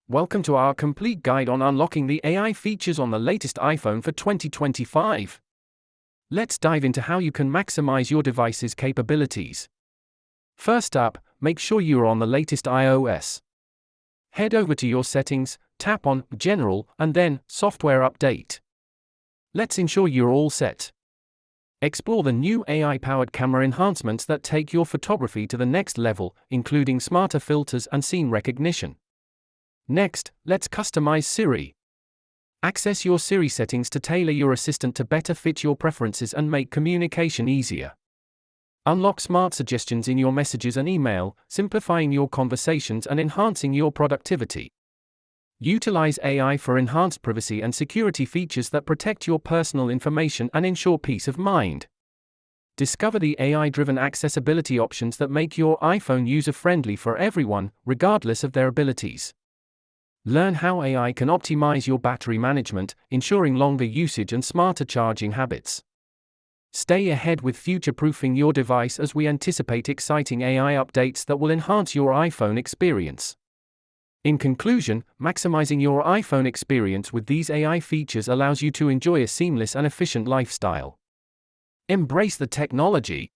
Welcome to our complete guide on unlocking the AI features on the latest iPhone for 2025. Let's dive into how you can maximize your device's capabilities. First up, make sure you are on the latest iOS. Head over to your settings, tap on General, and then Software Update. Let's ensure you're all set. Explore the new AI-powered camera enhancements that take your photography to the next level, including smarter filters and scene recognition. Next, let's customize Siri. Access your Siri settings to tailor your assistant to better fit your preferences and make communication easier. Unlock smart suggestions in your messages and email, simplifying your conversations and enhancing your productivity. Utilize AI for enhanced privacy and security features that protect your personal information and ensure peace of mind. Discover the AI-driven accessibility options that make your iPhone user-friendly for everyone, regardless of their abilities. Learn how AI can optimize your battery management, ensuring longer usage and smarter charging habits. Stay ahead with future-proofing your device as we anticipate exciting AI updates that will enhance your iPhone experience. In conclusion, maximizing your iPhone experience with these AI features allows you to enjoy a seamless and efficient lifestyle. Embrace the technology,